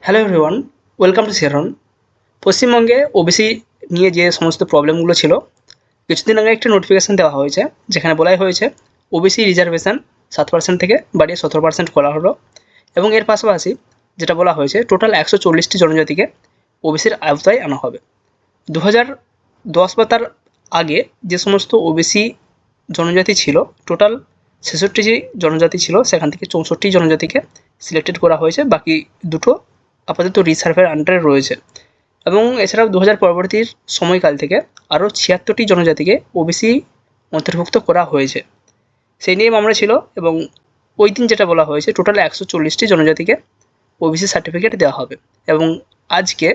Hello everyone, welcome to Sharon. পশ্চিমবঙ্গে OBC নিয়ে যে সমস্ত প্রবলেমগুলো ছিল, কিছুদিন আগে একটা নোটিফিকেশান দেওয়া হয়েছে, যেখানে বলাই হয়েছে ওবিসি রিজার্ভেশন 7% থেকে বাড়িয়ে 17% করা হলো। এবং এর পাশাপাশি যেটা বলা হয়েছে, টোটাল 140টি জনজাতিকে ওবিসির আওতায় আনা হবে। 2010 বা তার আগে যে সমস্ত ওবিসি জনজাতি ছিল, টোটাল 66টি যে জনজাতি ছিল, সেখান থেকে 64টি জনজাতিকে সিলেক্টেড করা হয়েছে, বাকি দুটো আপাতত রিসার্ভের আন্ডারে রয়েছে। এবং এছাড়াও 2000 পরবর্তীর সময়কাল থেকে আরও 76টি জনজাতিকে ওবিসি অন্তর্ভুক্ত করা হয়েছে। সেই নিয়ে মামলা ছিল, এবং ওই দিন যেটা বলা হয়েছে, টোটাল 140টি জনজাতিকে ওবিসি সার্টিফিকেট দেওয়া হবে। এবং আজকে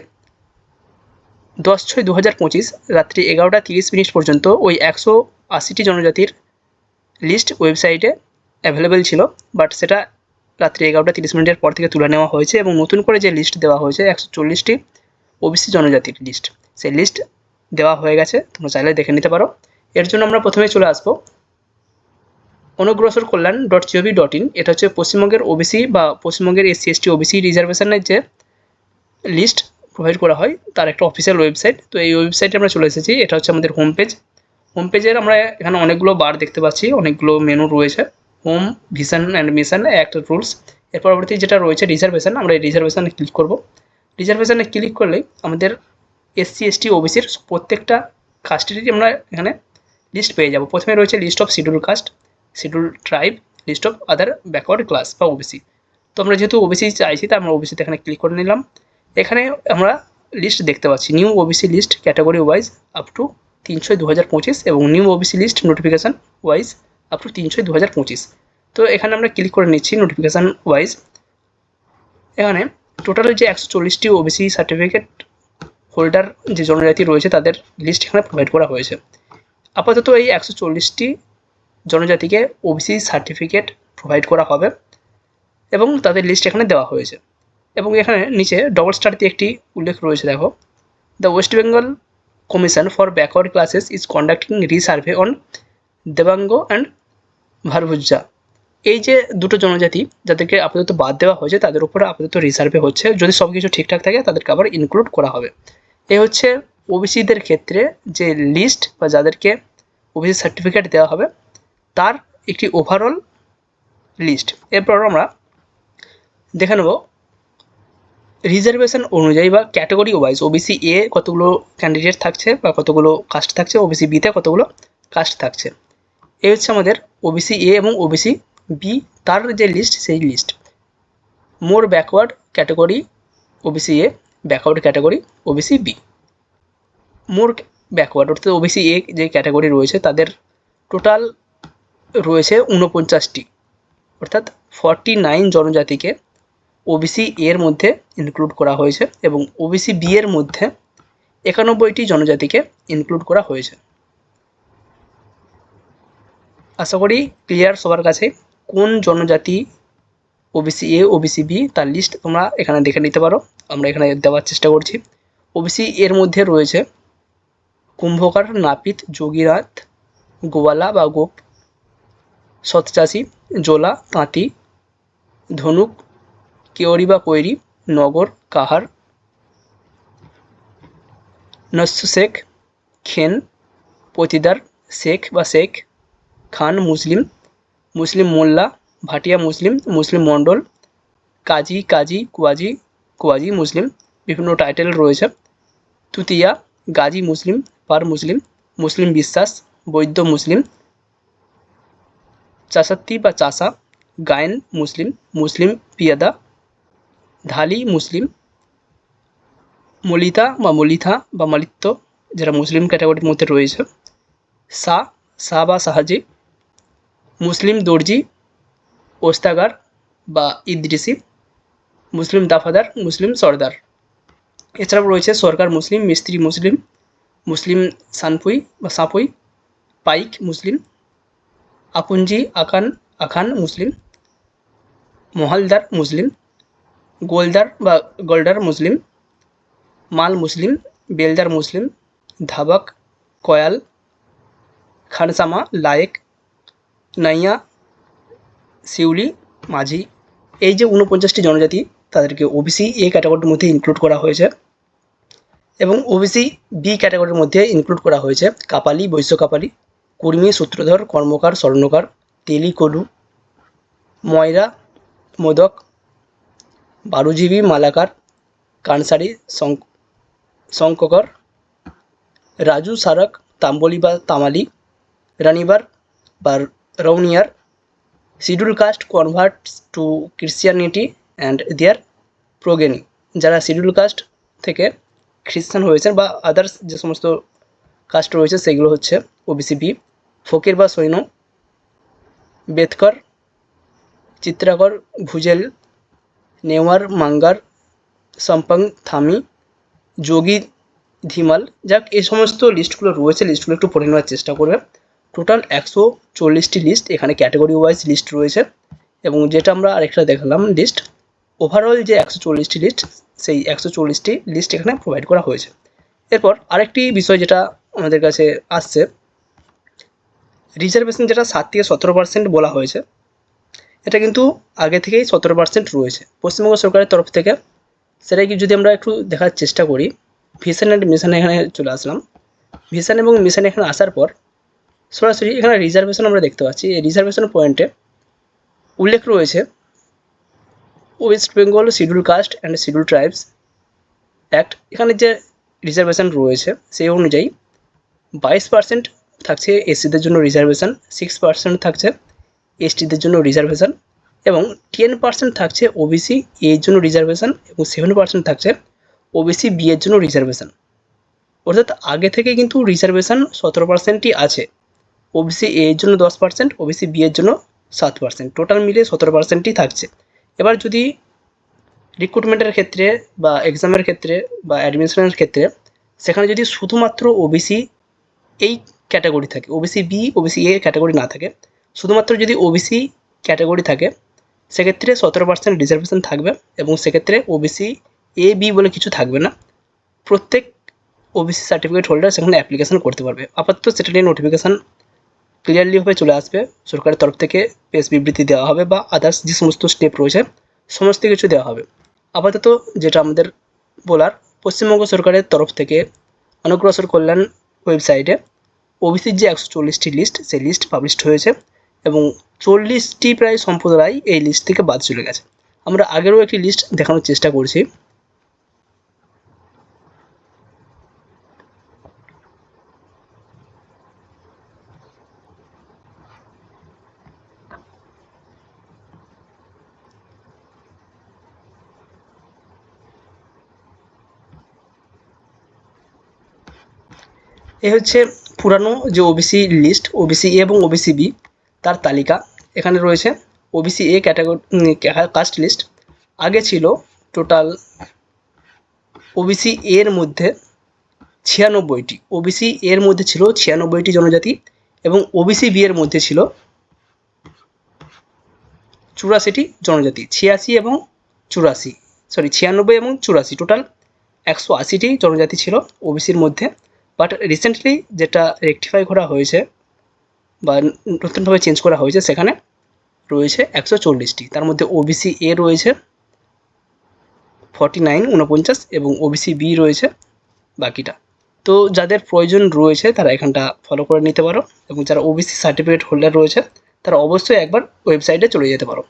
10/6/2025 রাত্রি 11:30 পর্যন্ত ওই 180টি জনজাতির লিস্ট ওয়েবসাইটে অ্যাভেলেবেল ছিল, বাট সেটা রাত্রি 11:30 পর থেকে তুলে নেওয়া হয়েছে এবং নতুন করে যে লিস্ট দেওয়া হয়েছে 140টি ওবিসি জনজাতির লিস্ট, সেই লিস্ট দেওয়া হয়ে গেছে, তোমরা চাইলে দেখে নিতে পারো। এর জন্য আমরা প্রথমে চলে আসবো অনগ্রসর কল্যাণ .gov.in। এটা হচ্ছে পশ্চিমবঙ্গের ওবিসি বা পশ্চিমবঙ্গের SC/ST ওবিসি রিজার্ভেশনের যে লিস্ট প্রোভাইড করা হয় তার একটা অফিসিয়াল ওয়েবসাইট। তো এই ওয়েবসাইটে আমরা চলে এসেছি। এটা হচ্ছে আমাদের হোম পেজ। হোম পেজের আমরা এখানে অনেকগুলো বার দেখতে পাচ্ছি, অনেকগুলো মেনু রয়েছে। Home, vision and mission, act, rules. এর পরবর্তী যেটা রয়েছে রিজার্ভেশন, আমরা এই রিজার্ভেশনে ক্লিক করব। রিজার্ভেশনে ক্লিক করলেই আমাদের SC/ST ওবিসির প্রত্যেকটা কাস্টেরই আমরা এখানে লিস্ট পেয়ে যাব। প্রথমে রয়েছে list of schedule caste, schedule tribe, list of other backward class বা ওবিসি। তো আমরা যেহেতু ওবিসি চাইছি, তাই আমরা ওবিসিতে এখানে ক্লিক করে নিলাম। এখানে আমরা লিস্ট দেখতে পাচ্ছি, new OBC list category wise up to 3/6/2025 এবং new OBC list notification wise up to 3/6/2025। তো এখানে আমরা ক্লিক করে নিচ্ছি নোটিফিকেশান ওয়াইজ। এখানে টোটাল যে 140টি ওবিসি সার্টিফিকেট হোল্ডার যে জনজাতি রয়েছে তাদের লিস্ট এখানে প্রোভাইড করা হয়েছে। আপাতত এই 140টি জনজাতিকে ওবিসি সার্টিফিকেট প্রোভাইড করা হবে এবং তাদের লিস্ট এখানে দেওয়া হয়েছে। এবং এখানে নিচে ডবল স্টার দিয়ে একটি উল্লেখ রয়েছে, দেখো, the West Bengal commission for backward classes is conducting resurvey on Devanga and Bharbhunja. এই যে দুটো জনজাতি যাদেরকে আপাতত বাদ দেওয়া হয়েছে, তাদের উপরে আপাতত রিসার্ভে হচ্ছে। যদি সব কিছু ঠিকঠাক থাকে তাদেরকে আবার ইনক্লুড করা হবে। এ হচ্ছে ওবিসিদের ক্ষেত্রে যে লিস্ট বা যাদেরকে ওবিসি সার্টিফিকেট দেওয়া হবে তার একটি ওভারঅল লিস্ট। এরপর আমরা দেখে নেব রিজার্ভেশন অনুযায়ী বা ক্যাটাগরি ওয়াইজ ওবিসি এ কতগুলো ক্যান্ডিডেট থাকছে বা কতগুলো কাস্ট থাকছে, ওবিসি বিতে কতগুলো কাস্ট থাকছে। এই হচ্ছে আমাদের ওবিসি এ এবং ওবিসি বি তার যে লিস্ট, সেই list. More backward category OBC A, backward category OBC B. More backward অর্থাৎ ওবিসি এ যে ক্যাটাগরি রয়েছে তাদের টোটাল রয়েছে 49টি, অর্থাৎ 49 জনজাতিকে ওবিসি এর মধ্যে ইনক্লুড করা হয়েছে এবং ওবিসি বি এর মধ্যে 91টি জনজাতিকে ইনক্লুড করা হয়েছে। আশা করি ক্লিয়ার সবার কাছে কোন জনজাতি ওবিসি এ, ওবিসি বি তার লিস্ট তোমরা এখানে দেখে নিতে পারো। আমরা এখানে দেওয়ার চেষ্টা করছি। ওবিসি এর মধ্যে রয়েছে কুম্ভকার, নাপিত, যোগীনাথ, গোয়ালা বা গোপ, সৎচাষী, জোলা, তাঁতি, ধনুক, কেওরি বা কৈরি, নগর, কাহার, নস্য শেখ, খেন, পতিদার, শেখ বা শেখ, খান মুসলিম, মুসলিম মোল্লা, ভাটিয়া মুসলিম, মুসলিম মণ্ডল, কাজী, কাজী, কোয়াজি, কোয়াজি মুসলিম, বিভিন্ন টাইটেল রয়েছে। তুতিয়া, গাজী মুসলিম, পার মুসলিম, মুসলিম বিশ্বাস, বৈদ্য মুসলিম, চাষাত্তি বা চাষা, গায়েন মুসলিম, মুসলিম পিয়াদা, ধালি মুসলিম, মলিতা বা মলিথা বা মালিত্য যারা মুসলিম ক্যাটাগরির মধ্যে রয়েছে, শাহ, শাহ বা শাহাজি, মুসলিম দর্জি, ওস্তাগার বা ইদ্রিসি, মুসলিম দাফাদার, মুসলিম সর্দার। এছাড়াও রয়েছে সরকার মুসলিম, মিস্ত্রি মুসলিম, মুসলিম সানপুই বা সাঁপুই, পাইক মুসলিম, আপুঞ্জি আকান, আখান মুসলিম, মহালদার মুসলিম, গোলদার বা গোল্ডার মুসলিম, মাল মুসলিম, বেলদার মুসলিম, ধাবাক, কয়াল, খানসামা, লায়েক, নাইয়া, শিউলি, মাঝি। এই যে 49টি জনজাতি তাদেরকে ওবিসি এ ক্যাটাগরির মধ্যে ইনক্লুড করা হয়েছে এবং ওবিসি বি ক্যাটাগরির মধ্যে ইনক্লুড করা হয়েছে কাপালি, বৈশ্য কাপালি, কুর্মী, সূত্রধর, কর্মকার, স্বর্ণকার, তেলি, কলু, ময়রা, মোদক, বারুজীবী, মালাকার, কানসারি, শঙ্ককর, রাজু, সারক, তাম্বলি বা তামালি, রানিবার বা Rauniyar, scheduled caste converts to Christianity and their progeny, যারা শিডিউল কাস্ট থেকে খ্রিস্টান হয়েছেন বা আদার্স যে সমস্ত কাস্ট রয়েছে সেগুলো হচ্ছে ওবিসি বি, ফকির বা সৈন্য, বেদকর, চিত্রাকর, ভুজেল, নেওয়ার, মাঙ্গার, সম্পং, থামি, যোগী, ধিমাল। যাক, এই সমস্ত লিস্টগুলো রয়েছে, লিস্টগুলো একটু পড়ে নেওয়ার চেষ্টা করবে। টোটাল 140টি লিস্ট এখানে ক্যাটাগরি ওয়াইজ লিস্ট রয়েছে এবং যেটা আমরা আরেকটা দেখালাম লিস্ট, ওভারঅল যে 140টি লিস্ট, সেই 140টি লিস্ট এখানে প্রোভাইড করা হয়েছে। এরপর আরেকটি বিষয় যেটা আমাদের কাছে আসছে, রিজার্ভেশন যেটা 7 থেকে 17% বলা হয়েছে, এটা কিন্তু আগে থেকেই 17% রয়েছে পশ্চিমবঙ্গ সরকারের তরফ থেকে। সেটাই কি যদি আমরা একটু দেখার চেষ্টা করি, ভিশন অ্যান্ড মিশন এখানে চলে আসলাম। ভিশন এবং মিশন এখানে আসার পর সরাসরি এখানে রিজার্ভেশন আমরা দেখতে পাচ্ছি। এই রিজার্ভেশন পয়েন্টে উল্লেখ রয়েছে West Bengal schedule caste and schedule tribes act. এখানে যে রিজার্ভেশন রয়েছে সেই অনুযায়ী 22% থাকছে এসসিদের জন্য রিজার্ভেশন, 6% থাকছে এসটিদের জন্য রিজার্ভেশন এবং 10% থাকছে ওবিসি এর জন্য রিজার্ভেশন এবং 7% থাকছে ওবিসি বি এর জন্য রিজার্ভেশন। অর্থাৎ আগে থেকে কিন্তু রিজার্ভেশন 17%ই আছে। ওবিসি এ এর জন্য 10%, ওবিসি বি এর জন্য 7%, টোটাল মিলে 17%ই থাকছে। এবার যদি রিক্রুটমেন্টের ক্ষেত্রে বা এক্সামের ক্ষেত্রে বা অ্যাডমিশনের ক্ষেত্রে সেখানে যদি শুধুমাত্র ওবিসি এই ক্যাটাগরি থাকে, OBC B, OBC A category না থাকে, শুধুমাত্র যদি ওবিসি ক্যাটাগরি থাকে, সেক্ষেত্রে 17% রিজার্ভেশন থাকবে এবং সেক্ষেত্রে ওবিসি এ বি বলে কিছু থাকবে না। প্রত্যেক ওবিসি সার্টিফিকেট হোল্ডার সেখানে অ্যাপ্লিকেশন করতে পারবে। আপাতত সেটা নিয়ে নোটিফিকেশান ক্লিয়ারলিভাবে চলে আসবে, সরকারের তরফ থেকে প্রেস বিবৃতি দেওয়া হবে বা আদার্স যে সমস্ত স্টেপ রয়েছে সমস্ত কিছু দেওয়া হবে। আপাতত যেটা আমাদের বলার, পশ্চিমবঙ্গ সরকারের তরফ থেকে অনগ্রসর কল্যাণ ওয়েবসাইটে ওবিসির যে 140টি লিস্ট, সেই লিস্ট পাবলিশড হয়েছে এবং 40টি প্রায় সম্প্রদায় এই লিস্ট থেকে বাদ চলে গেছে। আমরা আগেরও একটি লিস্ট দেখানোর চেষ্টা করছি। এ হচ্ছে পুরানো যে ওবিসি লিস্ট, ওবিসি এ এবং ওবিসি বি তার তালিকা এখানে রয়েছে। OBC A category caste list আগে ছিল টোটাল ওবিসি এর মধ্যে 96টি, ওবিসি এর মধ্যে ছিল 96টি জনজাতি এবং ওবিসি বি এর মধ্যে ছিল 84টি জনজাতি। 96 এবং 84, টোটাল 180টি জনজাতি ছিল ওবিসির মধ্যে। বাট রিসেন্টলি যেটা রেকটিফাই করা হয়েছে বা নতুনভাবে চেঞ্জ করা হয়েছে, সেখানে রয়েছে 140টি। তার মধ্যে ওবিসি এ রয়েছে 49 এবং ওবিসি বি রয়েছে বাকিটা। তো যাদের প্রয়োজন রয়েছে তারা এখানটা ফলো করে নিতে পারো এবং যারা ওবিসি সার্টিফিকেট হোল্ডার রয়েছে তারা অবশ্যই একবার ওয়েবসাইটে চলে যেতে পারো।